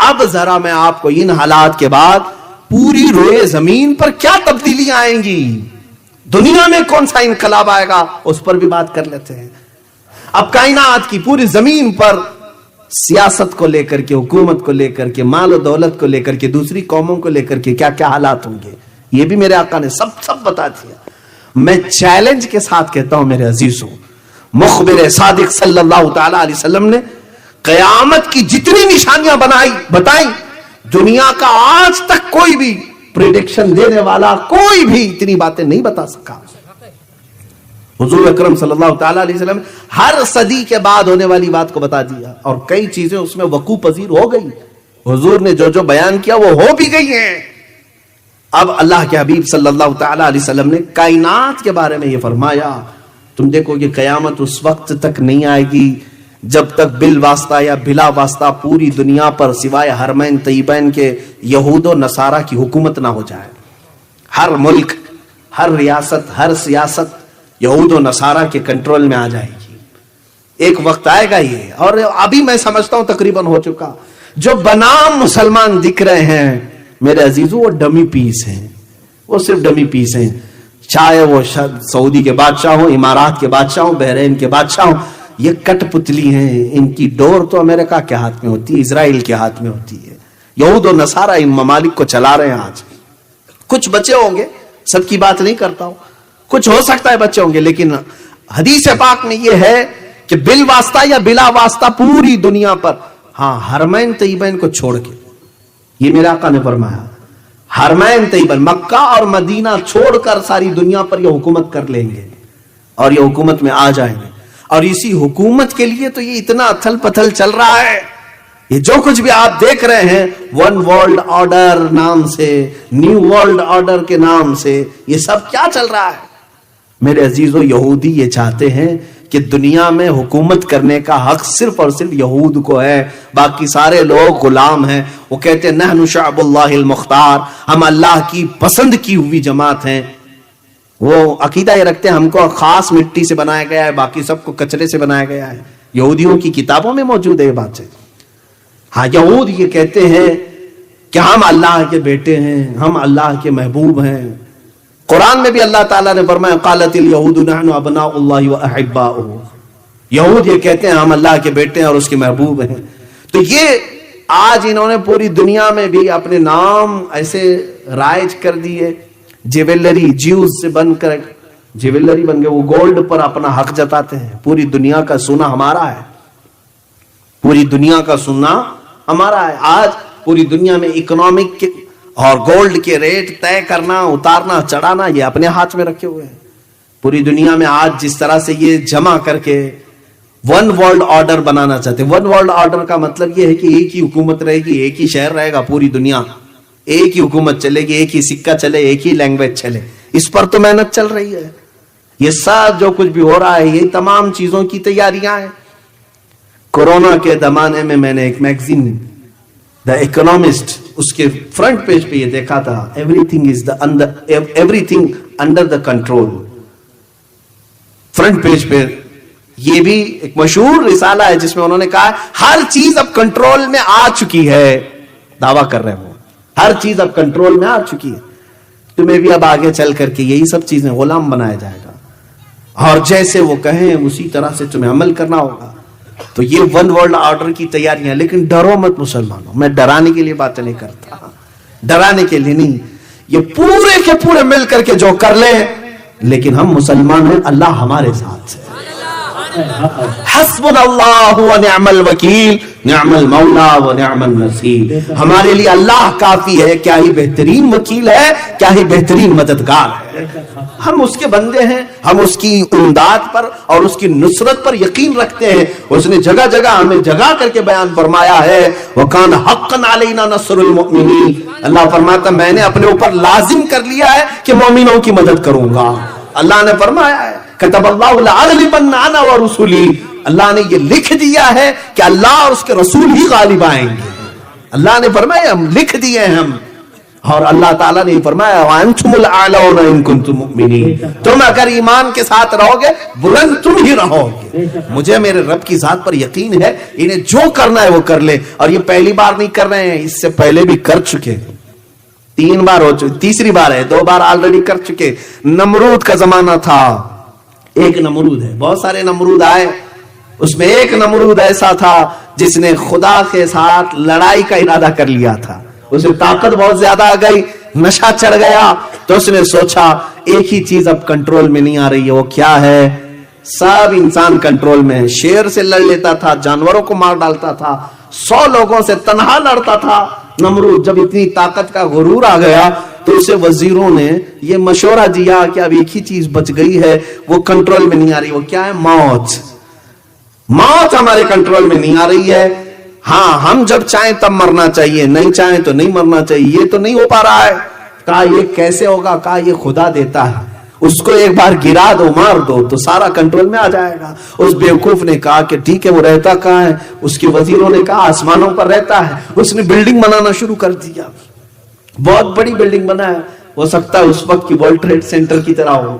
اب ذرا میں آپ کو ان حالات کے بعد پوری روئے زمین پر کیا تبدیلیاں آئیں گی، دنیا میں کون سا انقلاب آئے گا، اس پر بھی بات کر لیتے ہیں. اب کائنات کی پوری زمین پر سیاست کو لے کر کے، حکومت کو لے کر کے، مال و دولت کو لے کر کے، دوسری قوموں کو لے کر کے کیا کیا حالات ہوں گے، یہ بھی میرے آقا نے سب بتا دیا. میں چیلنج کے ساتھ کہتا ہوں میرے عزیزوں، مخبر صادق صلی اللہ تعالی علیہ وسلم نے قیامت کی جتنی نشانیاں بتائیں، دنیا کا آج تک کوئی بھی پریڈکشن دینے والا کوئی بھی اتنی باتیں نہیں بتا سکا. حضور اکرم صلی اللہ تعالی علیہ وسلم ہر صدی کے بعد ہونے والی بات کو بتا دیا، اور کئی چیزیں اس میں وقوع پذیر ہو گئی. حضور نے جو بیان کیا وہ ہو بھی گئی ہیں. اب اللہ کے حبیب صلی اللہ تعالی علیہ وسلم نے کائنات کے بارے میں یہ فرمایا، تم دیکھو کہ قیامت اس وقت تک نہیں آئے گی جب تک بالواسطہ یا بلا واسطہ پوری دنیا پر سوائے حرمین طیبین کے یہود و نصارہ کی حکومت نہ ہو جائے. ہر ملک، ہر ریاست، ہر سیاست یہود و نصارہ کے کنٹرول میں آ جائے گی. ایک وقت آئے گا یہ، اور ابھی میں سمجھتا ہوں تقریباً ہو چکا. جو بنام مسلمان دکھ رہے ہیں میرے عزیزو، وہ ڈمی پیس ہیں، وہ صرف ڈمی پیس ہیں. چاہے وہ سعودی کے بادشاہ ہوں، امارات کے بادشاہ ہوں، بحرین کے بادشاہ ہوں، یہ کٹ پتلی ہیں. ان کی ڈور تو امریکہ کے ہاتھ میں ہوتی ہے، اسرائیل کے ہاتھ میں ہوتی ہے. یہود و نصارہ ان ممالک کو چلا رہے ہیں. آج کچھ بچے ہوں گے، سب کی بات نہیں کرتا ہوں، کچھ ہو سکتا ہے بچے ہوں گے، لیکن حدیث پاک میں یہ ہے کہ بالواسطہ یا بلا واسطہ پوری دنیا پر، ہاں حرمین طیبین کو چھوڑ کے، یہ میرے آقا نے فرمایا، حرمین طیبین مکہ اور مدینہ چھوڑ کر ساری دنیا پر یہ حکومت کر لیں گے اور یہ حکومت میں آ جائیں گے. اور اسی حکومت کے لیے تو یہ اتنا اتھل پتھل چل رہا ہے. یہ جو کچھ بھی آپ دیکھ رہے ہیں ون ورلڈ آرڈر نام سے، نیو ورلڈ آرڈر کے نام سے، یہ سب کیا چل رہا ہے میرے عزیزو؟ یہودی یہ چاہتے ہیں کہ دنیا میں حکومت کرنے کا حق صرف اور صرف یہود کو ہے، باقی سارے لوگ غلام ہیں. وہ کہتے ہیں نحن شعب اللہ المختار، ہم اللہ کی پسند کی ہوئی جماعت ہیں. وہ عقیدہ یہ رکھتے ہیں ہم کو خاص مٹی سے بنایا گیا ہے، باقی سب کو کچرے سے بنایا گیا ہے. یہودیوں کی کتابوں میں موجود ہے یہ بات ہے. ہاں یہود یہ کہتے ہیں کہ ہم اللہ کے بیٹے ہیں، ہم اللہ کے محبوب ہیں. قرآن میں بھی اللہ تعالیٰ نے فرمایا قالت الیہود نحن ابناء اللہ واحباؤہ، یہود یہ کہتے ہیں ہم اللہ کے بیٹے ہیں اور اس کے محبوب ہیں. تو یہ آج انہوں نے پوری دنیا میں بھی اپنے نام ایسے رائج کر دیے. جیولری جیوز سے بن کر جیولری بن گئے، وہ گولڈ پر اپنا حق جتاتے ہیں. پوری دنیا کا سونا ہمارا ہے، پوری دنیا کا سونا ہمارا ہے. آج پوری دنیا میں اکنامک اور گولڈ کے ریٹ طے کرنا، اتارنا، چڑھانا یہ اپنے ہاتھ میں رکھے ہوئے ہیں. پوری دنیا میں آج جس طرح سے یہ جمع کر کے ون ورلڈ آرڈر بنانا چاہتے ہیں. ون ورلڈ آرڈر کا مطلب یہ ہے کہ ایک ہی حکومت رہے گی، ایک ہی شہر رہے گا، پوری دنیا ایک ہی حکومت چلے گی، ایک ہی سکہ چلے، ایک ہی لینگویج چلے. اس پر تو محنت چل رہی ہے. یہ سب جو کچھ بھی ہو رہا ہے یہ تمام چیزوں کی تیاریاں ہیں. کورونا کے زمانے میں نے ایک میگزین دا اکنامسٹ اس کے فرنٹ پیج پہ یہ دیکھا تھا every thing under the control. Front page پہ یہ بھی ایک مشہور رسالہ ہے جس میں انہوں نے کہا ہر چیز اب کنٹرول میں آ چکی ہے. دعویٰ کر رہے ہوں ہر چیز اب کنٹرول میں آ چکی ہے، تمہیں بھی اب آگے چل کر کے یہی سب چیزیں غلام بنایا جائے گا، اور جیسے وہ کہیں اسی طرح سے تمہیں عمل کرنا ہوگا. تو یہ ون ورلڈ آرڈر کی تیاریاں. لیکن ڈرو مت مسلمانوں، میں ڈرانے کے لیے باتیں نہیں کرتا، ڈرانے کے لیے نہیں. یہ پورے کے پورے مل کر کے جو کر لیں، لیکن ہم مسلمان ہیں، اللہ ہمارے ساتھ ہے. حسبنا اللہ ونعم الوکیل، نعم المولا ونعم النصیر. ہمارے لیے اللہ کافی ہے. کیا ہی بہترین وکیل ہے، کیا ہی بہترین مددگار ہے. ہم اس کے بندے ہیں، ہم اس کی امداد پر اور اس کی نصرت پر یقین رکھتے ہیں. اس نے جگہ جگہ ہمیں جگہ کر کے بیان فرمایا ہے وَكَانَ حَقًّا عَلَيْنَا نَصْرُ الْمُؤْمِنِينَ. اللہ فرماتا میں نے اپنے اوپر لازم کر لیا ہے کہ مومنوں کی مدد کروں گا. اللہ نے فرمایا ہے كَتَبَ اللَّهُ لَأَغْلِبَنَّ أَنَا وَرُسُلِي. اللہ نے یہ لکھ دیا ہے کہ اللہ اور اس کے رسول ہی غالب آئیں گے. اللہ نے فرمایا ہم لکھ دیے ہیں ہم. اور اللہ تعالیٰ نے فرمایا وَأَنْتُمُ الْأَعْلَوْنَ إِن كُنتُم مُؤْمِنِينَ، تم اگر ایمان کے ساتھ رہو گے بلند تم ہی رہو گے۔ مجھے میرے رب کی ذات پر یقین ہے، انہیں جو کرنا ہے وہ کر لے، اور یہ پہلی بار نہیں کر رہے ہیں، اس سے پہلے بھی کر چکے، 3 بار ہو چکے، تیسری بار ہے، 2 بار آلریڈی کر چکے۔ نمرود کا زمانہ تھا، ایک نمرود ہے، بہت سارے نمرود آئے، اس میں ایک نمرود ایسا تھا جس نے خدا کے ساتھ لڑائی کا ارادہ کر لیا تھا، اسے طاقت بہت زیادہ آ گئی، نشہ چڑھ گیا، تو اس نے سوچا ایک ہی چیز اب کنٹرول میں نہیں آ رہی ہے، وہ کیا ہے؟ سب انسان کنٹرول میں ہے، شیر سے لڑ لیتا تھا، جانوروں کو مار ڈالتا تھا، 100 لوگوں سے تنہا لڑتا تھا نمرود۔ جب اتنی طاقت کا غرور آ گیا تو اسے وزیروں نے یہ مشورہ دیا کہ اب ایک ہی چیز بچ گئی ہے، وہ کنٹرول میں نہیں آ رہی، وہ کیا ہے؟ موت۔ موت ہمارے کنٹرول میں نہیں آ رہی ہے، ہاں ہم جب چاہیں تب مرنا چاہیے، نہیں چاہیں تو نہیں مرنا چاہیے، یہ تو نہیں ہو پا رہا ہے۔ کہا یہ کیسے ہوگا؟ کہا یہ خدا دیتا ہے، اس کو ایک بار گرا دو، مار دو تو سارا کنٹرول میں آ جائے گا۔ اس بیوقوف نے کہا کہ ٹھیک ہے، وہ رہتا کہاں ہے؟ اس کے وزیروں نے کہا آسمانوں پر رہتا ہے۔ اس نے بلڈنگ بنانا شروع کر دیا، بہت بڑی بلڈنگ بنایا، ہو سکتا ہے اس وقت کی ورلڈ ٹریڈ سینٹر کی طرح ہو،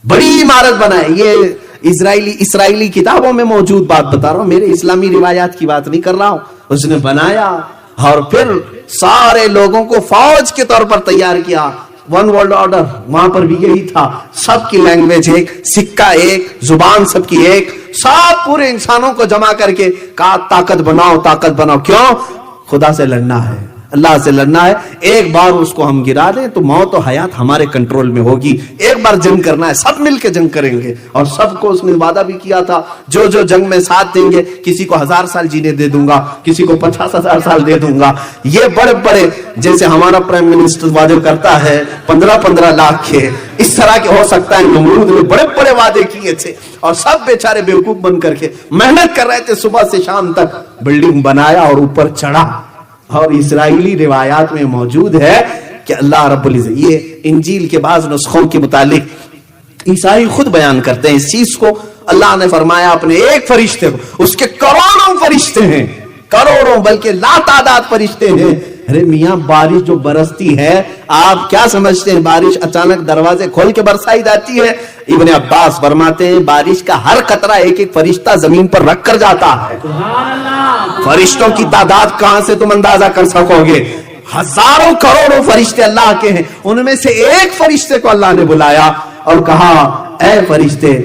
بڑی عمارت بنائے۔ یہ اسرائیلی کتابوں میں موجود بات بتا رہا ہوں، میرے اسلامی روایات کی بات نہیں کر رہا ہوں۔ اس نے بنایا اور پھر سارے لوگوں کو فوج کے طور پر تیار کیا۔ 1 ورلڈ آرڈر وہاں پر بھی یہی تھا، سب کی لینگویج ایک، سکہ ایک، زبان سب کی ایک، سب پورے انسانوں کو جمع کر کے کہا طاقت بناؤ، طاقت بناؤ۔ کیوں؟ خدا سے لڑنا ہے، اللہ سے لڑنا ہے۔ ایک بار اس کو ہم گرا دیں تو موت و حیات ہمارے کنٹرول میں ہوگی۔ ایک بار جنگ کرنا ہے، سب مل کے جنگ کریں گے، اور سب کو اس نے وعدہ بھی کیا تھا جو جو جنگ میں ساتھ دیں گے، کسی کو 1000 سال جینے دے دوں گا، کسی کو 50,000 سال دے دوں گا۔ یہ بڑے بڑے، جیسے ہمارا پرائم منسٹر وعدے کرتا ہے 15-15 لاکھ کے، اس طرح کے ہو سکتا ہے نمرود نے بڑے بڑے وعدے کیے تھے، اور سب بیچارے بیوقوف بن کر کے محنت کر رہے تھے، صبح سے شام تک بلڈنگ بنایا اور اوپر چڑھا۔ اور اسرائیلی روایات میں موجود ہے کہ اللہ رب العزت، یہ انجیل کے بعض نسخوں کے متعلق عیسائی خود بیان کرتے ہیں اس چیز کو، اللہ نے فرمایا اپنے ایک فرشتے کو، اس کے کروڑوں فرشتے ہیں، کروڑوں بلکہ لا تعداد فرشتے ہیں۔ ارے میاں بارش جو برستی ہے، آپ کیا سمجھتے ہیں بارش اچانک دروازے کھول کے برسائی جاتی ہے؟ ابن عباس فرماتے ہیں بارش کا ہر قطرہ ایک ایک فرشتہ زمین پر رکھ کر جاتا ہے۔ فرشتوں کی تعداد کہاں سے تم اندازہ کر سکو گے؟ ہزاروں کروڑوں فرشتے اللہ کے ہیں، ان میں سے ایک فرشتے کو اللہ نے بلایا اور کہا اے فرشتے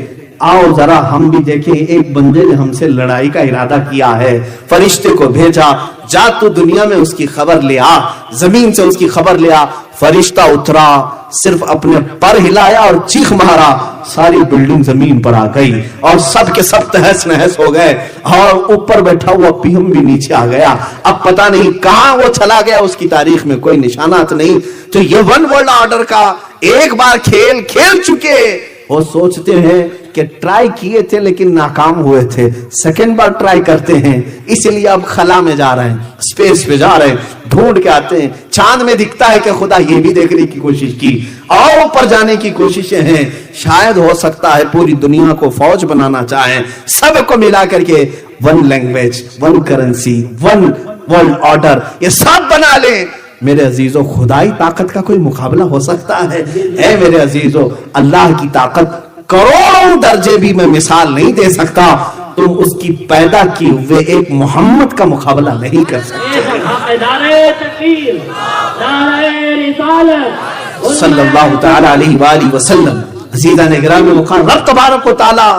آؤ ذرا ہم بھی دیکھیں، ایک بندے نے ہم سے لڑائی کا ارادہ کیا ہے۔ فرشتے کو بھیجا، جا تو دنیا میں اس کی خبر لے آ، زمین سے اس کی خبر لے آ۔ فرشتہ اترا، صرف اپنے پر ہلایا اور چیخ مارا، ساری بلڈنگ زمین پر آ گئی اور سب کے سب تہس نہس ہو گئے، اور اوپر بیٹھا ہوا پیم بھی نیچے آ گیا۔ اب پتہ نہیں کہاں وہ چلا گیا، اس کی تاریخ میں کوئی نشانات نہیں۔ تو یہ 1 ورلڈ آرڈر کا ایک بار کھیل چکے، وہ سوچتے ہیں کہ ٹرائی کیے تھے لیکن ناکام ہوئے تھے، سیکنڈ بار ٹرائی کرتے ہیں، اس لیے اب خلا میں جا رہے ہیں، اسپیس پہ جا رہے ہیں، ڈھونڈ کے آتے ہیں۔ چاند میں دکھتا ہے کہ خدا یہ بھی دیکھنے کی کوشش کی، اور اوپر جانے کی کوششیں ہیں، شاید ہو سکتا ہے پوری دنیا کو فوج بنانا چاہیں، سب کو ملا کر کے 1 لینگویج، 1 کرنسی، 1 ورلڈ آرڈر، یہ سب بنا لیں۔ میرے عزیزو، خدائی طاقت کا کوئی مقابلہ ہو سکتا ہے؟ اے میرے عزیزو، اللہ کی طاقت کروڑوں درجے بھی میں مثال نہیں دے سکتا، تم اس کی پیدا کی ہوئے ایک محمد کا مقابلہ نہیں کر سکتے۔ صلی اللہ تعالی علیہ وآلہ وسلم۔ عزیزان گرامی مقام، رب تبارک و تعالی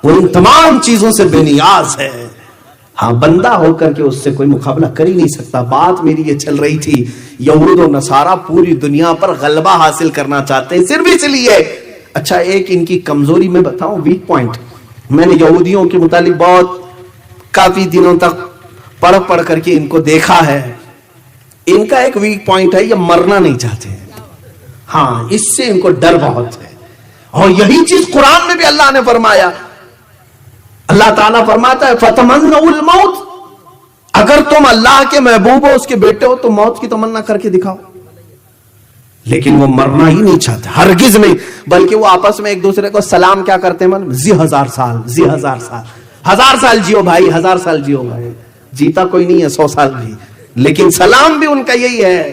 وہ ان تمام چیزوں سے بے نیاز ہے، ہاں بندہ ہو کر کے اس سے کوئی مقابلہ کر ہی نہیں سکتا۔ بات میری یہ چل رہی تھی، یہود و نصارہ پوری دنیا پر غلبہ حاصل کرنا چاہتے ہیں، صرف اس لیے۔ اچھا ایک ان کی کمزوری میں بتاؤں، ویک پوائنٹ، میں نے یہودیوں کے متعلق بہت کافی دنوں تک پڑھ کر کے ان کو دیکھا ہے۔ ان کا ایک ویک پوائنٹ ہے، یہ مرنا نہیں چاہتے ہیں، ہاں اس سے ان کو ڈر بہت ہے، اور یہی چیز قرآن میں بھی اللہ نے فرمایا۔ اللہ تعالیٰ فرماتا ہے فَتَمَنَّوُا الْمَوْتِ، اگر تم اللہ کے محبوب ہو، اس کے بیٹے ہو، تو موت کی تمنا کر کے دکھاؤ۔ لیکن وہ مرنا ہی نہیں چاہتے، ہرگز نہیں، بلکہ وہ آپس میں ایک دوسرے کو سلام کیا کرتے ہیں؟ زی 1000 سال، زی 1000 سال، 1000 سال جیو بھائی، 1000 سال جیو بھائی۔ جیتا کوئی نہیں ہے 100 سال بھی، لیکن سلام بھی ان کا یہی ہے